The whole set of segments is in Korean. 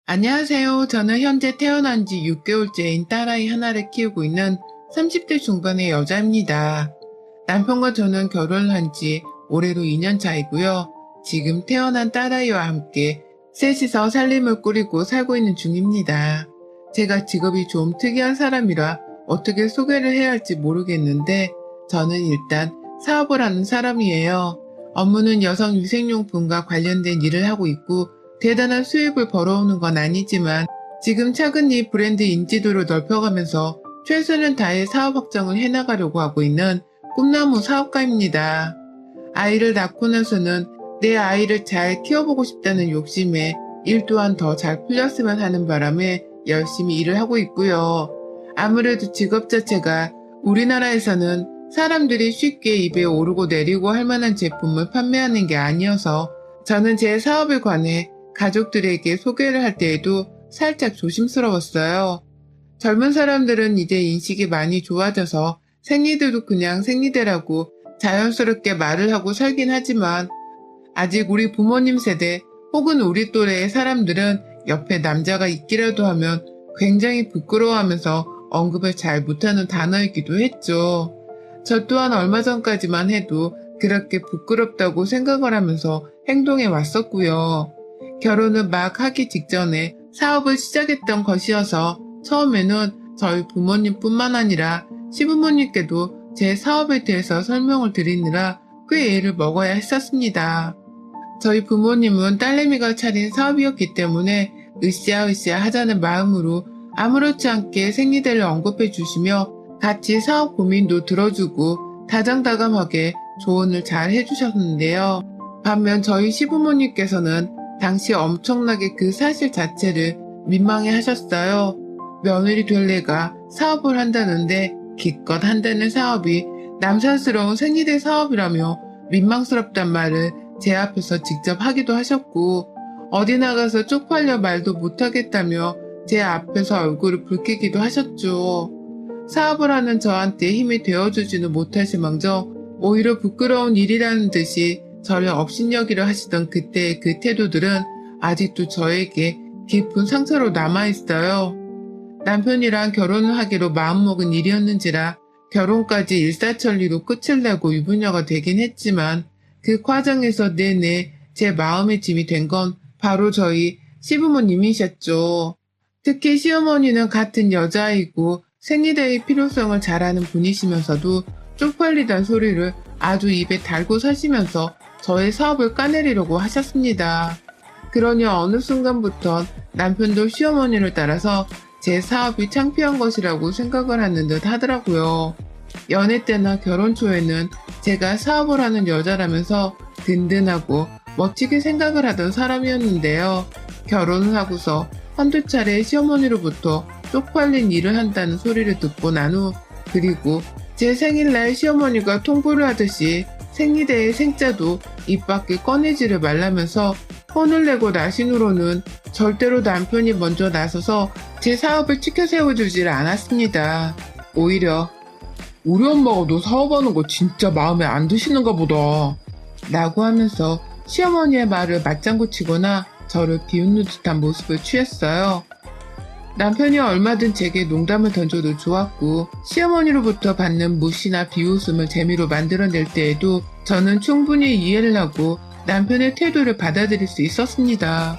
안녕하세요. 저는 현재 태어난 지 6개월째인 딸아이 하나를 키우고 있는 30대 중반의 여자입니다. 남편과 저는 결혼을 한 지 올해로 2년 차이고요. 지금 태어난 딸아이와 함께 셋이서 살림을 꾸리고 살고 있는 중입니다. 제가 직업이 좀 특이한 사람이라 어떻게 소개를 해야 할지 모르겠는데 저는 일단 사업을 하는 사람이에요. 업무는 여성 위생용품과 관련된 일을 하고 있고 대단한 수입을 벌어오는 건 아니지만 지금 차근히 브랜드 인지도를 넓혀가면서 최선을 다해 사업 확장을 해나가려고 하고 있는 꿈나무 사업가입니다. 아이를 낳고 나서는 내 아이를 잘 키워보고 싶다는 욕심에 일 또한 더 잘 풀렸으면 하는 바람에 열심히 일을 하고 있고요. 아무래도 직업 자체가 우리나라에서는 사람들이 쉽게 입에 오르고 내리고 할 만한 제품을 판매하는 게 아니어서 저는 제 사업에 관해 가족들에게 소개를 할 때에도 살짝 조심스러웠어요. 젊은 사람들은 이제 인식이 많이 좋아져서 생리대도 그냥 생리대라고 자연스럽게 말을 하고 살긴 하지만 아직 우리 부모님 세대 혹은 우리 또래의 사람들은 옆에 남자가 있기라도 하면 굉장히 부끄러워하면서 언급을 잘 못하는 단어이기도 했죠. 저 또한 얼마 전까지만 해도 그렇게 부끄럽다고 생각을 하면서 행동해 왔었고요. 결혼을 막 하기 직전에 사업을 시작했던 것이어서 처음에는 저희 부모님뿐만 아니라 시부모님께도 제 사업에 대해서 설명을 드리느라 꽤 애를 먹어야 했었습니다. 저희 부모님은 딸내미가 차린 사업이었기 때문에 으쌰으쌰 하자는 마음으로 아무렇지 않게 생리대를 언급해 주시며 같이 사업 고민도 들어주고 다정다감하게 조언을 잘 해주셨는데요. 반면 저희 시부모님께서는 당시 엄청나게 그 사실 자체를 민망해 하셨어요. 며느리 될 애가 사업을 한다는데 기껏 한다는 사업이 남사스러운 생리대 사업이라며 민망스럽단 말을 제 앞에서 직접 하기도 하셨고 어디 나가서 쪽팔려 말도 못하겠다며 제 앞에서 얼굴을 붉히기도 하셨죠. 사업을 하는 저한테 힘이 되어주지는 못하시망정 오히려 부끄러운 일이라는 듯이 저를 업신여기려 하시던 그때의 그 태도들은 아직도 저에게 깊은 상처로 남아있어요. 남편이랑 결혼을 하기로 마음먹은 일이었는지라 결혼까지 일사천리로 끝을 내고 유부녀가 되긴 했지만 그 과정에서 내내 제 마음의 짐이 된 건 바로 저희 시부모님이셨죠. 특히 시어머니는 같은 여자이고 생리대의 필요성을 잘 아는 분이시면서도 쪽팔리단 소리를 아주 입에 달고 사시면서 저의 사업을 까내리려고 하셨습니다. 그러니 어느 순간부턴 남편도 시어머니를 따라서 제 사업이 창피한 것이라고 생각을 하는 듯 하더라고요. 연애 때나 결혼 초에는 제가 사업을 하는 여자라면서 든든하고 멋지게 생각을 하던 사람이었는데요. 결혼을 하고서 한두 차례 시어머니로부터 쪽팔린 일을 한다는 소리를 듣고 난 후 그리고 제 생일날 시어머니가 통보를 하듯이 생리대의 생자도 입 밖에 꺼내지를 말라면서 혼을 내고 나신 후로는 절대로 남편이 먼저 나서서 제 사업을 지켜 세워주지를 않았습니다. 오히려 우리 엄마가 너 사업하는 거 진짜 마음에 안 드시는가 보다 라고 하면서 시어머니의 말을 맞장구 치거나 저를 비웃는 듯한 모습을 취했어요. 남편이 얼마든 제게 농담을 던져도 좋았고 시어머니로부터 받는 무시나 비웃음을 재미로 만들어낼 때에도 저는 충분히 이해를 하고 남편의 태도를 받아들일 수 있었습니다.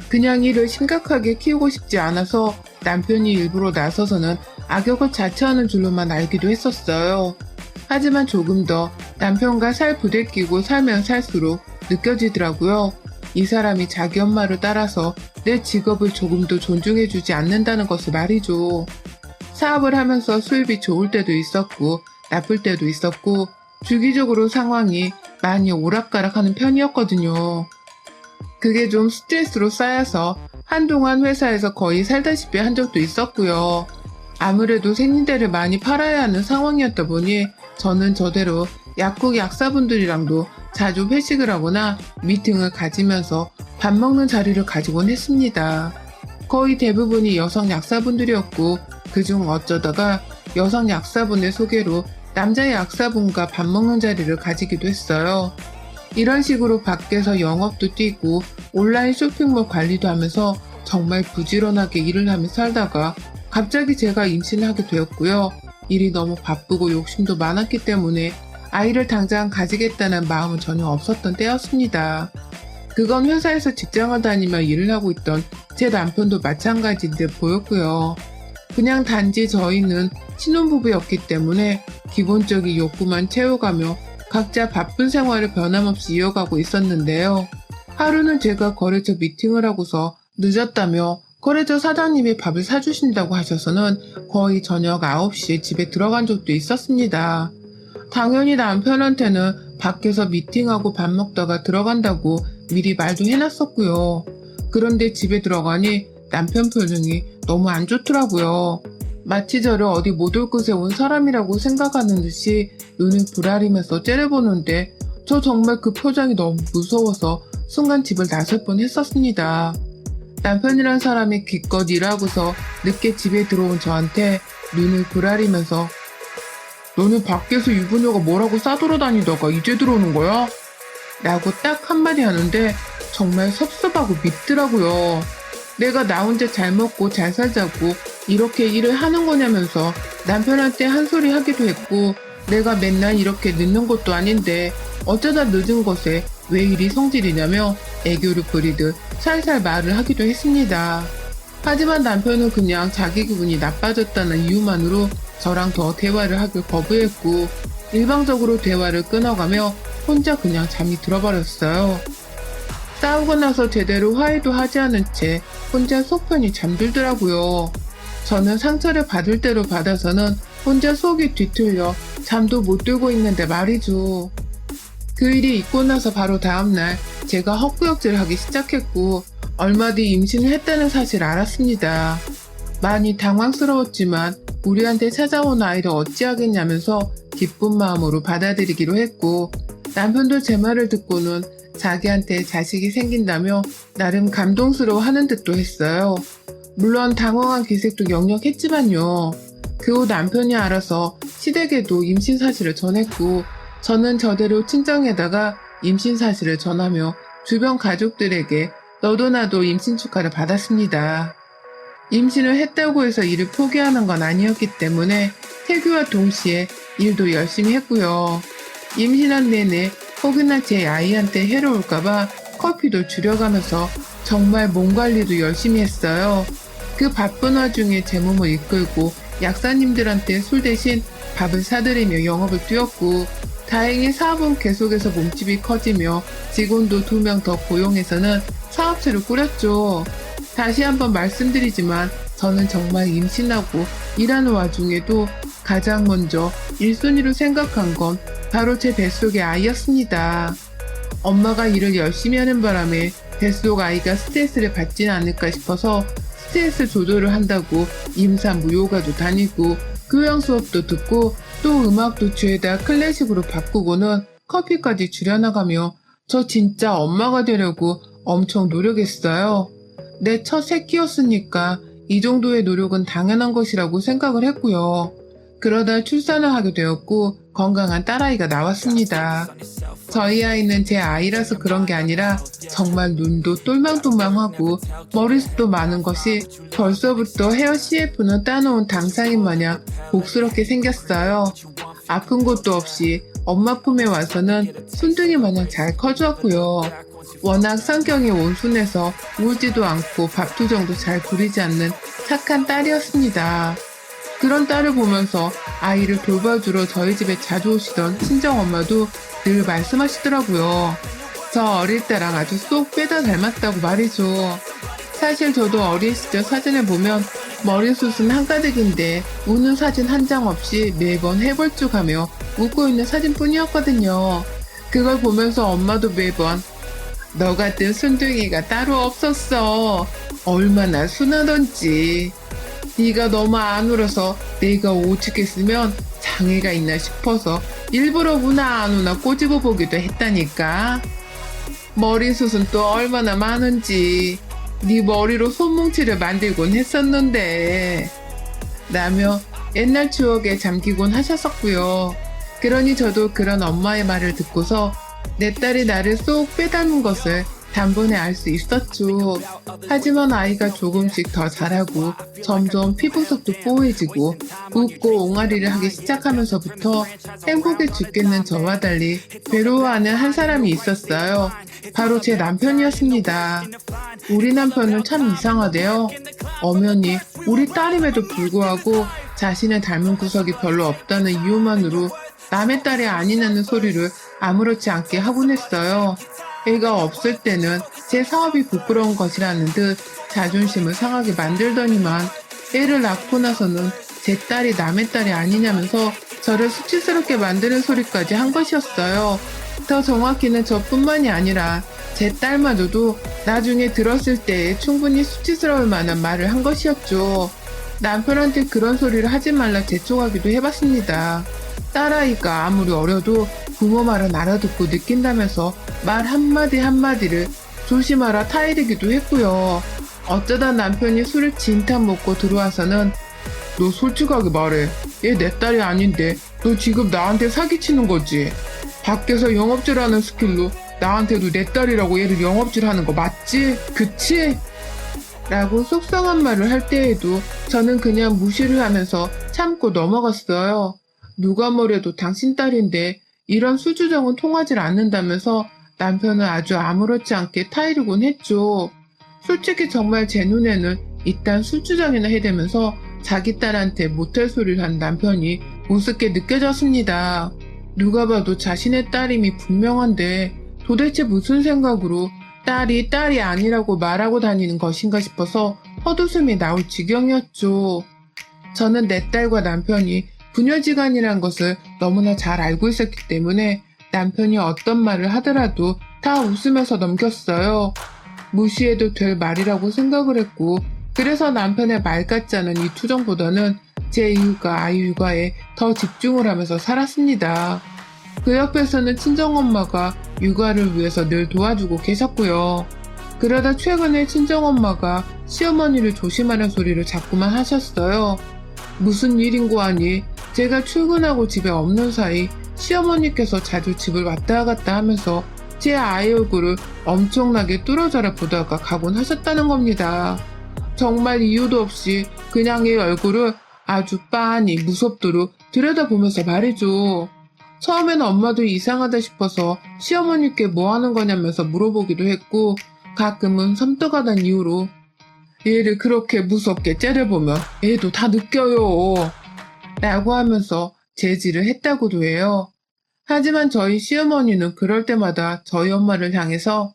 그냥 이를 심각하게 키우고 싶지 않아서 남편이 일부러 나서서는 악역을 자처하는 줄로만 알기도 했었어요. 하지만 조금 더 남편과 살 부대끼고 살면 살수록 느껴지더라고요. 이 사람이 자기 엄마를 따라서 내 직업을 조금 더 존중해주지 않는다는 것을 말이죠. 사업을 하면서 수입이 좋을 때도 있었고 나쁠 때도 있었고 주기적으로 상황이 많이 오락가락하는 편이었거든요. 그게 좀 스트레스로 쌓여서 한동안 회사에서 거의 살다시피 한 적도 있었고요. 아무래도 생리대를 많이 팔아야 하는 상황이었다 보니 저는 저대로 약국 약사분들이랑도 자주 회식을 하거나 미팅을 가지면서 밥 먹는 자리를 가지곤 했습니다. 거의 대부분이 여성 약사분들이었고 그중 어쩌다가 여성 약사분의 소개로 남자 약사분과 밥 먹는 자리를 가지기도 했어요. 이런 식으로 밖에서 영업도 뛰고 온라인 쇼핑몰 관리도 하면서 정말 부지런하게 일을 하며 살다가 갑자기 제가 임신을 하게 되었고요. 일이 너무 바쁘고 욕심도 많았기 때문에 아이를 당장 가지겠다는 마음은 전혀 없었던 때였습니다. 그건 회사에서 직장을 다니며 일을 하고 있던 제 남편도 마찬가지인 듯 보였고요. 그냥 단지 저희는 신혼부부였기 때문에 기본적인 욕구만 채워가며 각자 바쁜 생활을 변함없이 이어가고 있었는데요. 하루는 제가 거래처 미팅을 하고서 늦었다며 거래처 사장님이 밥을 사주신다고 하셔서는 거의 저녁 9시에 집에 들어간 적도 있었습니다. 당연히 남편한테는 밖에서 미팅하고 밥 먹다가 들어간다고 미리 말도 해놨었고요. 그런데 집에 들어가니 남편 표정이 너무 안 좋더라고요. 마치 저를 어디 못 올 곳에 온 사람이라고 생각하는 듯이 눈을 부라리면서 째려보는데 저 정말 그 표정이 너무 무서워서 순간 집을 나설 뻔했었습니다. 남편이란 사람이 기껏 일하고서 늦게 집에 들어온 저한테 눈을 부라리면서 너는 밖에서 유부녀가 뭐라고 싸돌아다니다가 이제 들어오는 거야? 라고 딱 한마디 하는데 정말 섭섭하고 밉더라고요. 내가 나 혼자 잘 먹고 잘 살자고 이렇게 일을 하는 거냐면서 남편한테 한 소리 하기도 했고 내가 맨날 이렇게 늦는 것도 아닌데 어쩌다 늦은 것에 왜 이리 성질이냐며 애교를 부리듯 살살 말을 하기도 했습니다. 하지만 남편은 그냥 자기 기분이 나빠졌다는 이유만으로 저랑 더 대화를 하길 거부했고 일방적으로 대화를 끊어가며 혼자 그냥 잠이 들어버렸어요. 싸우고 나서 제대로 화해도 하지 않은 채 혼자 속 편히 잠들더라고요. 저는 상처를 받을 대로 받아서는 혼자 속이 뒤틀려 잠도 못 들고 있는데 말이죠. 그 일이 있고 나서 바로 다음날 제가 헛구역질을 하기 시작했고 얼마 뒤 임신을 했다는 사실을 알았습니다. 많이 당황스러웠지만 우리한테 찾아온 아이를 어찌하겠냐면서 기쁜 마음으로 받아들이기로 했고 남편도 제 말을 듣고는 자기한테 자식이 생긴다며 나름 감동스러워하는 듯도 했어요. 물론 당황한 기색도 역력했지만요. 그 후 남편이 알아서 시댁에도 임신 사실을 전했고 저는 저대로 친정에다가 임신 사실을 전하며 주변 가족들에게 너도 나도 임신 축하를 받았습니다. 임신을 했다고 해서 일을 포기하는 건 아니었기 때문에 태교와 동시에 일도 열심히 했고요. 임신한 내내 혹여나 제 아이한테 해로울까봐 커피도 줄여가면서 정말 몸 관리도 열심히 했어요. 그 바쁜 와중에 제 몸을 이끌고 약사님들한테 술 대신 밥을 사드리며 영업을 뛰었고 다행히 사업은 계속해서 몸집이 커지며 직원도 2명 더 고용해서는 사업체를 꾸렸죠. 다시 한번 말씀드리지만 저는 정말 임신하고 일하는 와중에도 가장 먼저 1순위로 생각한 건 바로 제 뱃속의 아이였습니다. 엄마가 일을 열심히 하는 바람에 뱃속 아이가 스트레스를 받지는 않을까 싶어서 스트레스 조절을 한다고 임산무효가도 다니고 교양 수업도 듣고 또 음악도 죄다 클래식으로 바꾸고는 커피까지 줄여나가며 저 진짜 엄마가 되려고 엄청 노력했어요. 내 첫 새끼였으니까 이 정도의 노력은 당연한 것이라고 생각을 했고요. 그러다 출산을 하게 되었고 건강한 딸아이가 나왔습니다. 저희 아이는 제 아이라서 그런 게 아니라 정말 눈도 똘망똘망하고 머리숱도 많은 것이 벌써부터 헤어 CF는 따놓은 당상인 마냥 복스럽게 생겼어요. 아픈 것도 없이 엄마 품에 와서는 순둥이 마냥 잘 커주었고요. 워낙 성격이 온순해서 울지도 않고 밥투정도 잘 부리지 않는 착한 딸이었습니다. 그런 딸을 보면서 아이를 돌봐주러 저희 집에 자주 오시던 친정엄마도 늘 말씀하시더라고요. 저 어릴 때랑 아주 쏙 빼다 닮았다고 말이죠. 사실 저도 어린 시절 사진을 보면 머리숱은 한가득인데 우는 사진 한 장 없이 매번 해벌쭉하며 웃고 있는 사진뿐이었거든요. 그걸 보면서 엄마도 매번 너 같은 순둥이가 따로 없었어. 얼마나 순하던지. 네가 너무 안 울어서 내가 오죽했으면 장애가 있나 싶어서 일부러 우나 안 우나 꼬집어 보기도 했다니까. 머리숱은 또 얼마나 많은지 네 머리로 손뭉치를 만들곤 했었는데 라며 옛날 추억에 잠기곤 하셨었고요. 그러니 저도 그런 엄마의 말을 듣고서 내 딸이 나를 쏙 빼닮은 것을 단번에 알 수 있었죠. 하지만 아이가 조금씩 더 자라고 점점 피부색도 뽀해지고 웃고 옹알이를 하기 시작하면서부터 행복해 죽겠는 저와 달리 괴로워하는 한 사람이 있었어요. 바로 제 남편이었습니다. 우리 남편은 참 이상하대요. 엄연히 우리 딸임에도 불구하고 자신을 닮은 구석이 별로 없다는 이유만으로 남의 딸이 아니라는 소리를 아무렇지 않게 하곤 했어요. 애가 없을 때는 제 사업이 부끄러운 것이라는 듯 자존심을 상하게 만들더니만 애를 낳고 나서는 제 딸이 남의 딸이 아니냐면서 저를 수치스럽게 만드는 소리까지 한 것이었어요. 더 정확히는 저뿐만이 아니라 제 딸마저도 나중에 들었을 때 충분히 수치스러울 만한 말을 한 것이었죠. 남편한테 그런 소리를 하지 말라 재촉하기도 해봤습니다. 딸아이가 아무리 어려도 부모 말은 알아듣고 느낀다면서 말 한마디 한마디를 조심하라 타이르기도 했고요. 어쩌다 남편이 술을 진탕 먹고 들어와서는 너 솔직하게 말해. 얘 내 딸이 아닌데 너 지금 나한테 사기치는 거지? 밖에서 영업질하는 스킬로 나한테도 내 딸이라고 얘를 영업질하는 거 맞지? 그치? 라고 속상한 말을 할 때에도 저는 그냥 무시를 하면서 참고 넘어갔어요. 누가 뭐래도 당신 딸인데 이런 수주정은 통하질 않는다면서 남편은 아주 아무렇지 않게 타이르곤 했죠. 솔직히 정말 제 눈에는 이딴 수주정이나 해대면서 자기 딸한테 못할 소리를 한 남편이 우습게 느껴졌습니다. 누가 봐도 자신의 딸임이 분명한데 도대체 무슨 생각으로 딸이 딸이 아니라고 말하고 다니는 것인가 싶어서 헛웃음이 나올 지경이었죠. 저는 내 딸과 남편이 부녀지간이란 것을 너무나 잘 알고 있었기 때문에 남편이 어떤 말을 하더라도 다 웃으면서 넘겼어요. 무시해도 될 말이라고 생각을 했고 그래서 남편의 말 같지 않은 이 투정보다는 제 육아, 아이 육아에 더 집중을 하면서 살았습니다. 그 옆에서는 친정엄마가 육아를 위해서 늘 도와주고 계셨고요. 그러다 최근에 친정엄마가 시어머니를 조심하는 소리를 자꾸만 하셨어요. 무슨 일인고 하니 제가 출근하고 집에 없는 사이 시어머니께서 자주 집을 왔다 갔다 하면서 제 아이 얼굴을 엄청나게 뚫어져라 보다가 가곤 하셨다는 겁니다. 정말 이유도 없이 그냥 애 얼굴을 아주 빤히 무섭도록 들여다보면서 말이죠. 처음에는 엄마도 이상하다 싶어서 시어머니께 뭐 하는 거냐면서 물어보기도 했고 가끔은 섬뜩하다는 이유로 얘를 그렇게 무섭게 째려보면 얘도 다 느껴요 라고 하면서 제지를 했다고도 해요. 하지만 저희 시어머니는 그럴 때마다 저희 엄마를 향해서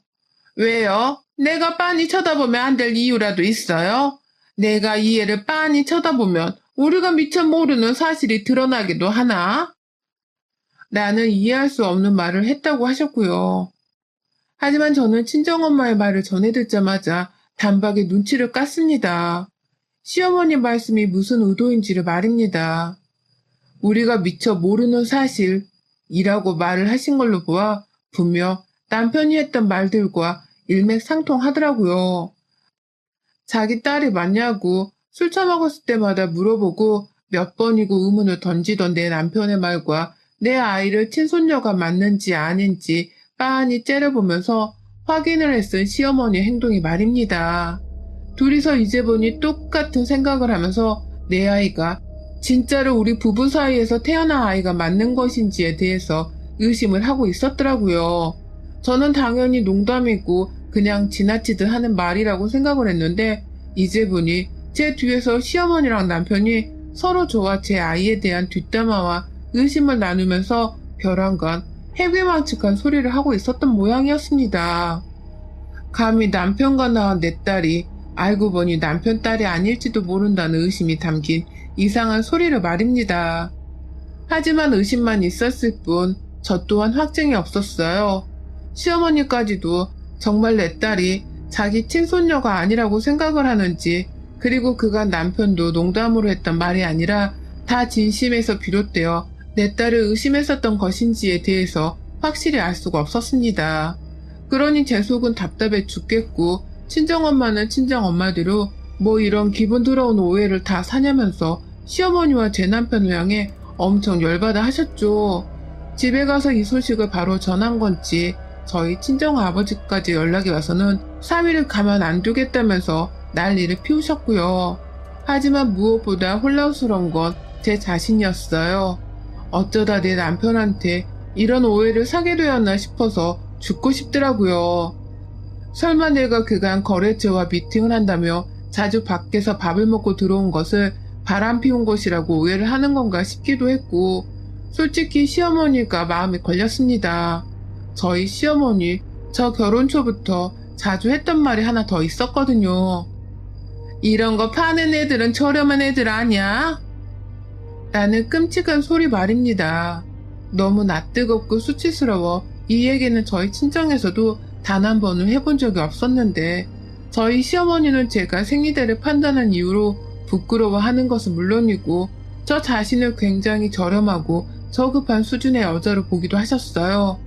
왜요? 내가 빤히 쳐다보면 안 될 이유라도 있어요? 내가 이 애를 빤히 쳐다보면 우리가 미처 모르는 사실이 드러나기도 하나? 나는 이해할 수 없는 말을 했다고 하셨고요. 하지만 저는 친정엄마의 말을 전해 듣자마자 단박에 눈치를 깠습니다. 시어머니 말씀이 무슨 의도인지를 말입니다. 우리가 미처 모르는 사실이라고 말을 하신 걸로 보아 분명 남편이 했던 말들과 일맥상통하더라고요. 자기 딸이 맞냐고 술 처먹었을 때마다 물어보고 몇 번이고 의문을 던지던 내 남편의 말과 내 아이를 친손녀가 맞는지 아닌지 빤히 째려보면서 확인을 했은 시어머니의 행동이 말입니다. 둘이서 이제 보니 똑같은 생각을 하면서 내 아이가 진짜로 우리 부부 사이에서 태어난 아이가 맞는 것인지에 대해서 의심을 하고 있었더라고요. 저는 당연히 농담이고 그냥 지나치듯 하는 말이라고 생각을 했는데 이제 보니 제 뒤에서 시어머니랑 남편이 서로 저와 제 아이에 대한 뒷담화와 의심을 나누면서 벼랑간 해괴망측한 소리를 하고 있었던 모양이었습니다. 감히 남편과 낳은 내 딸이 알고 보니 남편 딸이 아닐지도 모른다는 의심이 담긴 이상한 소리를 말입니다. 하지만 의심만 있었을 뿐 저 또한 확증이 없었어요. 시어머니까지도 정말 내 딸이 자기 친손녀가 아니라고 생각을 하는지 그리고 그간 남편도 농담으로 했던 말이 아니라 다 진심에서 비롯되어 내 딸을 의심했었던 것인지에 대해서 확실히 알 수가 없었습니다. 그러니 제 속은 답답해 죽겠고 친정엄마는 친정엄마대로 뭐 이런 기분 더러운 오해를 다 사냐면서 시어머니와 제 남편을 향해 엄청 열받아 하셨죠. 집에 가서 이 소식을 바로 전한 건지 저희 친정 아버지까지 연락이 와서는 3일을 가만 안 두겠다면서 난리를 피우셨고요. 하지만 무엇보다 혼란스러운 건 제 자신이었어요. 어쩌다 내 남편한테 이런 오해를 사게 되었나 싶어서 죽고 싶더라고요. 설마 내가 그간 거래처와 미팅을 한다며 자주 밖에서 밥을 먹고 들어온 것을 바람 피운 것이라고 오해를 하는 건가 싶기도 했고, 솔직히 시어머니가 마음에 걸렸습니다. 저희 시어머니, 저 결혼 초부터 자주 했던 말이 하나 더 있었거든요. 이런 거 파는 애들은 저렴한 애들 아니야? 라는 끔찍한 소리 말입니다. 너무 낯뜨겁고 수치스러워 이 얘기는 저희 친정에서도 단 한 번은 해본 적이 없었는데, 저희 시어머니는 제가 생리대를 판단한 이유로 부끄러워하는 것은 물론이고 저 자신을 굉장히 저렴하고 저급한 수준의 여자로 보기도 하셨어요.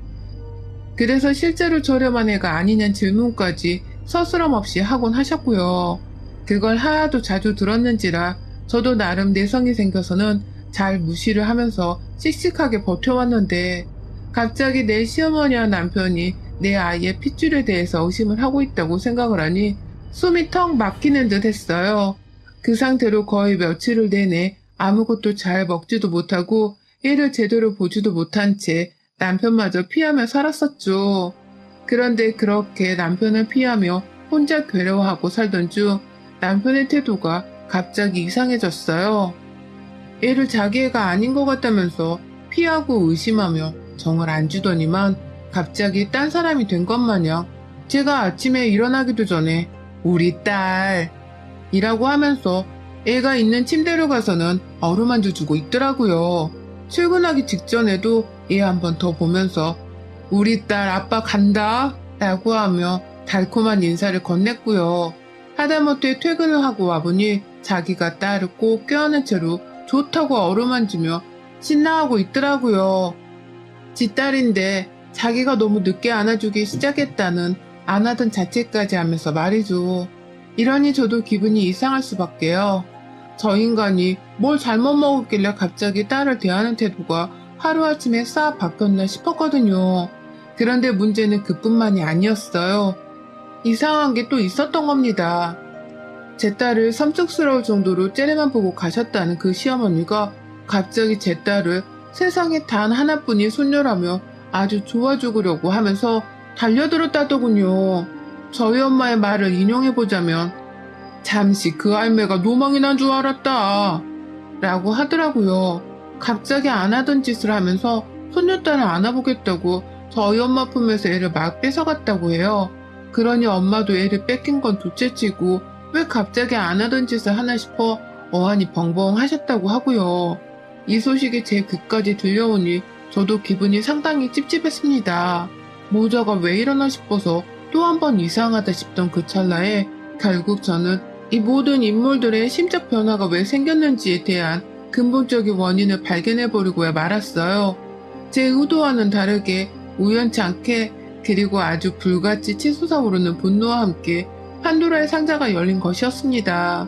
그래서 실제로 저렴한 애가 아니냐는 질문까지 서스럼 없이 하곤 하셨고요. 그걸 하도 자주 들었는지라 저도 나름 내성이 생겨서는 잘 무시를 하면서 씩씩하게 버텨왔는데, 갑자기 내 시어머니와 남편이 내 아이의 핏줄에 대해서 의심을 하고 있다고 생각을 하니 숨이 턱 막히는 듯 했어요. 그 상태로 거의 며칠을 내내 아무것도 잘 먹지도 못하고 애를 제대로 보지도 못한 채 남편마저 피하며 살았었죠. 그런데 그렇게 남편을 피하며 혼자 괴로워하고 살던 중 남편의 태도가 갑자기 이상해졌어요. 애를 자기 애가 아닌 것 같다면서 피하고 의심하며 정을 안 주더니만 갑자기 딴 사람이 된 것 마냥 제가 아침에 일어나기도 전에 우리 딸 이라고 하면서 애가 있는 침대로 가서는 어루만져 주고 있더라고요. 출근하기 직전에도 애 한 번 더 보면서 우리 딸 아빠 간다 라고 하며 달콤한 인사를 건넸고요. 하다못해 퇴근을 하고 와보니 자기가 딸을 꼭 껴안은 채로 좋다고 어루만지며 신나하고 있더라고요. 지 딸인데 자기가 너무 늦게 안아주기 시작했다는 안 하던 자체까지 하면서 말이죠. 이러니 저도 기분이 이상할 수밖에요. 저 인간이 뭘 잘못 먹었길래 갑자기 딸을 대하는 태도가 하루아침에 싹 바뀌었나 싶었거든요. 그런데 문제는 그뿐만이 아니었어요. 이상한 게 또 있었던 겁니다. 제 딸을 섬뜩스러울 정도로 째려만 보고 가셨다는 그 시어머니가 갑자기 제 딸을 세상에 단 하나뿐인 손녀라며 아주 좋아 죽으려고 하면서 달려들었다더군요. 저희 엄마의 말을 인용해보자면 잠시 그 할매가 노망이 난 줄 알았다 라고 하더라고요. 갑자기 안 하던 짓을 하면서 손녀딸을 안아보겠다고 저희 엄마 품에서 애를 막 뺏어갔다고 해요. 그러니 엄마도 애를 뺏긴 건 둘째치고 왜 갑자기 안 하던 짓을 하나 싶어 어안이 벙벙 하셨다고 하고요. 이 소식이 제 귀까지 들려오니 저도 기분이 상당히 찝찝했습니다. 모자가 왜 이러나 싶어서 또 한 번 이상하다 싶던 그 찰나에 결국 저는 이 모든 인물들의 심적 변화가 왜 생겼는지에 대한 근본적인 원인을 발견해버리고야 말았어요. 제 의도와는 다르게 우연치 않게 그리고 아주 불같이 치솟아오르는 분노와 함께 판도라의 상자가 열린 것이었습니다.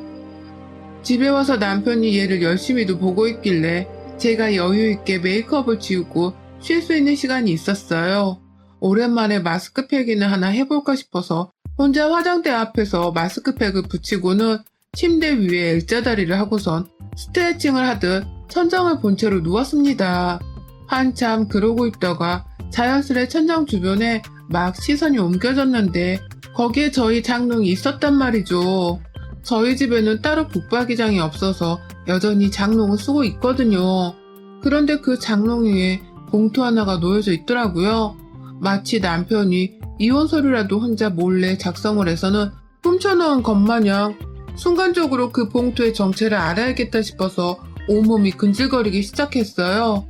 집에 와서 남편이 얘를 열심히도 보고 있길래 제가 여유있게 메이크업을 지우고 쉴 수 있는 시간이 있었어요. 오랜만에 마스크팩이나 하나 해볼까 싶어서 혼자 화장대 앞에서 마스크팩을 붙이고는 침대 위에 일자다리를 하고선 스트레칭을 하듯 천장을 본 채로 누웠습니다. 한참 그러고 있다가 자연스레 천장 주변에 막 시선이 옮겨졌는데 거기에 저희 장롱이 있었단 말이죠. 저희 집에는 따로 붙박이장이 없어서 여전히 장롱을 쓰고 있거든요. 그런데 그 장롱 위에 봉투 하나가 놓여져 있더라고요. 마치 남편이 이혼 서류라도 혼자 몰래 작성을 해서는 훔쳐놓은 것 마냥 순간적으로 그 봉투의 정체를 알아야겠다 싶어서 온몸이 근질거리기 시작했어요.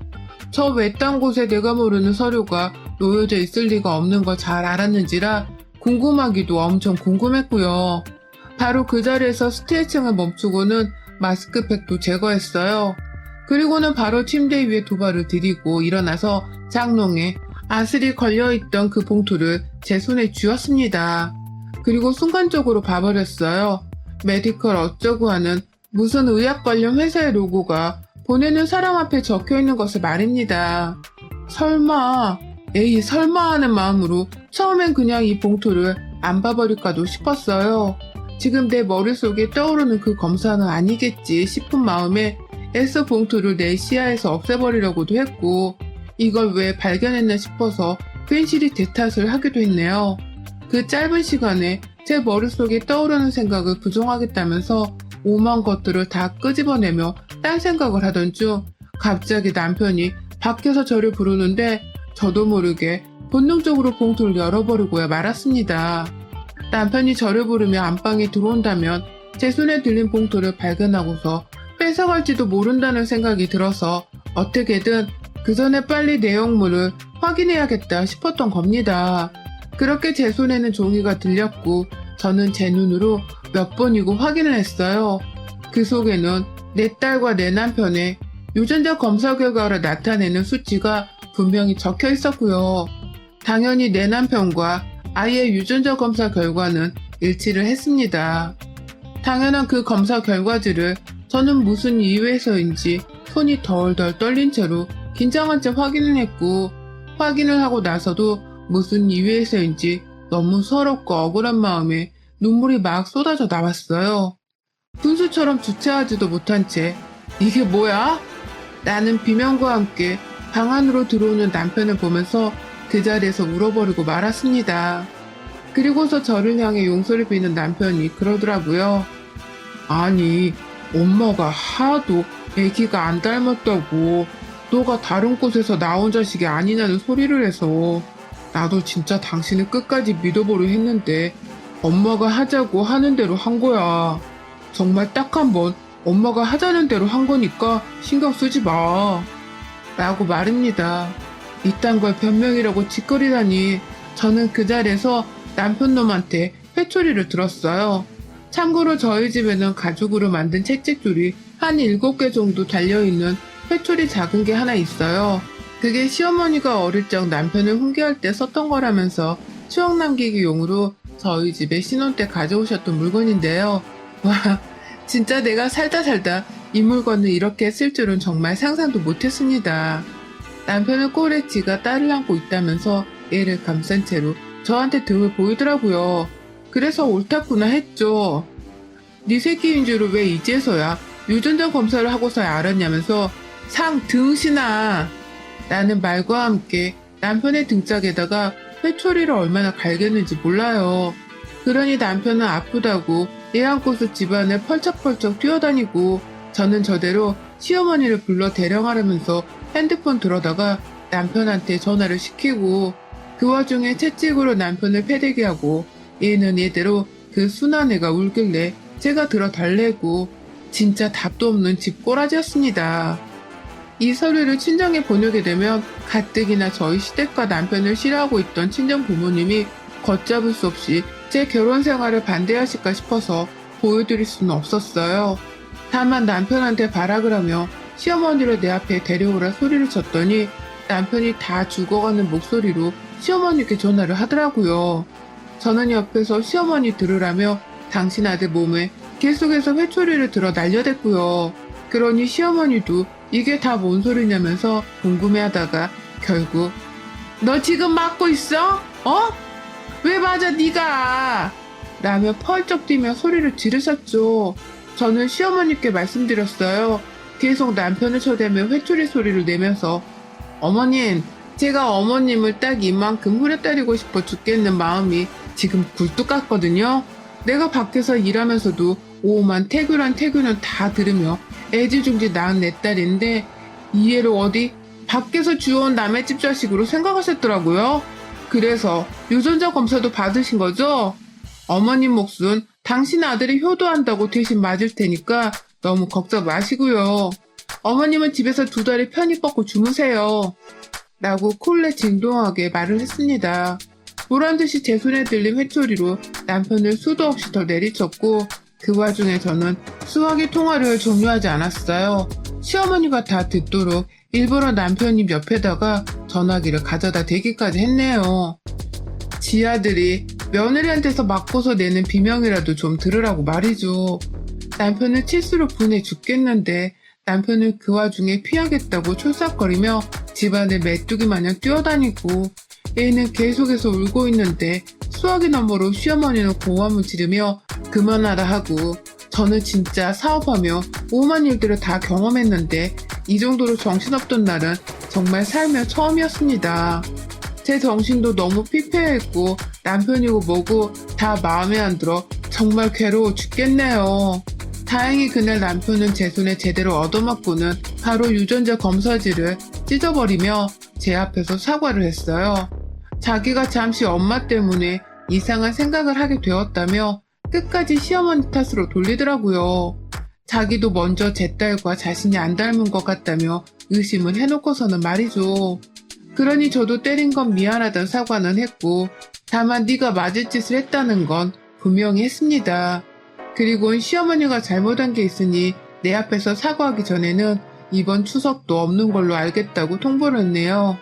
저 외딴 곳에 내가 모르는 서류가 놓여져 있을 리가 없는 걸 잘 알았는지라 궁금하기도 엄청 궁금했고요. 바로 그 자리에서 스트레칭을 멈추고는 마스크팩도 제거했어요. 그리고는 바로 침대 위에 두 발을 들이고 일어나서 장롱에 아슬이 걸려있던 그 봉투를 제 손에 쥐었습니다. 그리고 순간적으로 봐버렸어요. 메디컬 어쩌고 하는 무슨 의학 관련 회사의 로고가 보내는 사람 앞에 적혀있는 것을 말입니다. 설마 에이 설마 하는 마음으로 처음엔 그냥 이 봉투를 안 봐버릴까도 싶었어요. 지금 내 머릿속에 떠오르는 그 검사는 아니겠지 싶은 마음에 애써 봉투를 내 시야에서 없애버리려고도 했고 이걸 왜 발견했나 싶어서 괜시리 대탓을 하기도 했네요. 그 짧은 시간에 제 머릿속에 떠오르는 생각을 부정하겠다면서 오만 것들을 다 끄집어내며 딴 생각을 하던 중 갑자기 남편이 밖에서 저를 부르는데 저도 모르게 본능적으로 봉투를 열어버리고야 말았습니다. 남편이 저를 부르며 안방에 들어온다면 제 손에 들린 봉투를 발견하고서 뺏어갈지도 모른다는 생각이 들어서 어떻게든 그 전에 빨리 내용물을 확인해야겠다 싶었던 겁니다. 그렇게 제 손에는 종이가 들렸고 저는 제 눈으로 몇 번이고 확인을 했어요. 그 속에는 내 딸과 내 남편의 유전자 검사 결과를 나타내는 수치가 분명히 적혀 있었고요. 당연히 내 남편과 아이의 유전자 검사 결과는 일치를 했습니다. 당연한 그 검사 결과지를 저는 무슨 이유에서인지 손이 덜덜 떨린 채로 긴장한 채 확인을 했고 확인을 하고 나서도 무슨 이유에서인지 너무 서럽고 억울한 마음에 눈물이 막 쏟아져 나왔어요. 분수처럼 주체하지도 못한 채 이게 뭐야? 나는 비명과 함께 방 안으로 들어오는 남편을 보면서 그 자리에서 울어버리고 말았습니다. 그리고서 저를 향해 용서를 비는 남편이 그러더라고요. 아니, 엄마가 하도 애기가 안 닮았다고 너가 다른 곳에서 나온 자식이 아니냐는 소리를 해서 나도 진짜 당신을 끝까지 믿어보려 했는데 엄마가 하자고 하는 대로 한 거야. 정말 딱 한 번 엄마가 하자는 대로 한 거니까 신경 쓰지 마. 라고 말입니다. 이딴 걸 변명이라고 짓거리다니 저는 그 자리에서 남편 놈한테 회초리를 들었어요. 참고로 저희 집에는 가죽으로 만든 채찍줄이 한 7개 정도 달려있는 회초리 작은 게 하나 있어요. 그게 시어머니가 어릴 적 남편을 훈계할 때 썼던 거라면서 추억 남기기 용으로 저희 집에 신혼 때 가져오셨던 물건인데요. 와, 진짜 내가 살다 이 물건을 이렇게 쓸 줄은 정말 상상도 못했습니다. 남편은 꼴에 지가 딸을 안고 있다면서 애를 감싼 채로 저한테 등을 보이더라고요. 그래서 옳았구나 했죠. 네 새끼인 줄을 왜 이제서야 유전자 검사를 하고서야 알았냐면서 상 등신아. 나는 말과 함께 남편의 등짝에다가 회초리를 얼마나 갈겼는지 몰라요. 그러니 남편은 아프다고 애 안고서 집안을 펄쩍펄쩍 뛰어다니고 저는 저대로 시어머니를 불러 대령하려면서 핸드폰 들어다가 남편한테 전화를 시키고 그 와중에 채찍으로 남편을 패대기 하고 얘는 얘대로 그 순한 애가 울길래 제가 들어 달래고 진짜 답도 없는 집 꼬라지였습니다. 이 서류를 친정에 보내게 되면 가뜩이나 저희 시댁과 남편을 싫어하고 있던 친정 부모님이 걷잡을 수 없이 제 결혼 생활을 반대하실까 싶어서 보여드릴 수는 없었어요. 다만 남편한테 발악을 하며 시어머니를 내 앞에 데려오라 소리를 쳤더니 남편이 다 죽어가는 목소리로 시어머니께 전화를 하더라고요. 저는 옆에서 시어머니 들으라며 당신 아들 몸에 계속해서 회초리를 들어 날려댔고요. 그러니 시어머니도 이게 다 뭔 소리냐면서 궁금해하다가 결국 너 지금 맞고 있어? 어? 왜 맞아 네가? 라며 펄쩍 뛰며 소리를 지르셨죠. 저는 시어머니께 말씀드렸어요. 계속 남편을 쳐대며 회초리 소리를 내면서 어머님, 제가 어머님을 딱 이만큼 후려때리고 싶어 죽겠는 마음이 지금 굴뚝 같거든요. 내가 밖에서 일하면서도 오만 태교는 다 들으며 애지중지 낳은 내 딸인데 이해를 어디 밖에서 주워온 남의 집 자식으로 생각하셨더라고요. 그래서 유전자 검사도 받으신 거죠? 어머님 몫은 당신 아들이 효도한다고 대신 맞을 테니까 너무 걱정 마시고요. 어머님은 집에서 2다리 편히 뻗고 주무세요. 라고 콜레 진동하게 말을 했습니다. 보란듯이 제 손에 들린 회초리로 남편을 수도 없이 더 내리쳤고 그 와중에 저는 수화기 통화를 종료하지 않았어요. 시어머니가 다 듣도록 일부러 남편님 옆에다가 전화기를 가져다 대기까지 했네요. 지 아들이 며느리한테서 맞고서 내는 비명이라도 좀 들으라고 말이죠. 남편을 칠수로 분해 죽겠는데 남편을 그 와중에 피하겠다고 촐싹거리며 집안을 메뚜기 마냥 뛰어다니고 애는 계속해서 울고 있는데 수화기 너머로 시어머니는 고함을 지르며 그만하라 하고 저는 진짜 사업하며 오만 일들을 다 경험했는데 이 정도로 정신없던 날은 정말 살며 처음이었습니다. 제 정신도 너무 피폐했고 남편이고 뭐고 다 마음에 안 들어 정말 괴로워 죽겠네요. 다행히 그날 남편은 제 손에 제대로 얻어맞고는 바로 유전자 검사지를 찢어버리며 제 앞에서 사과를 했어요. 자기가 잠시 엄마 때문에 이상한 생각을 하게 되었다며 끝까지 시어머니 탓으로 돌리더라고요. 자기도 먼저 제 딸과 자신이 안 닮은 것 같다며 의심을 해놓고서는 말이죠. 그러니 저도 때린 건 미안하다는 사과는 했고 다만 네가 맞을 짓을 했다는 건 분명히 했습니다. 그리고 시어머니가 잘못한 게 있으니 내 앞에서 사과하기 전에는 이번 추석도 없는 걸로 알겠다고 통보를 했네요.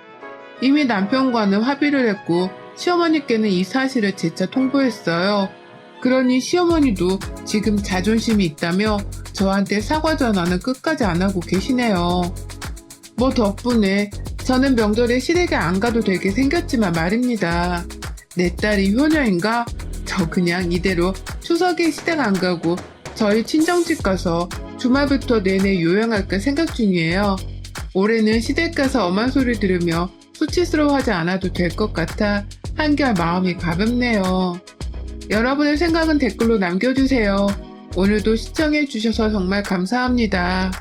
이미 남편과는 합의를 했고 시어머니께는 이 사실을 재차 통보했어요. 그러니 시어머니도 지금 자존심이 있다며 저한테 사과 전화는 끝까지 안 하고 계시네요. 뭐 덕분에 저는 명절에 시댁에 안 가도 되게 생겼지만 말입니다. 내 딸이 효녀인가? 저 그냥 이대로 추석에 시댁 안 가고 저희 친정집 가서 주말부터 내내 요양할까 생각 중이에요. 올해는 시댁 가서 엄한 소리 들으며 수치스러워하지 않아도 될 것 같아 한결 마음이 가볍네요. 여러분의 생각은 댓글로 남겨주세요. 오늘도 시청해주셔서 정말 감사합니다.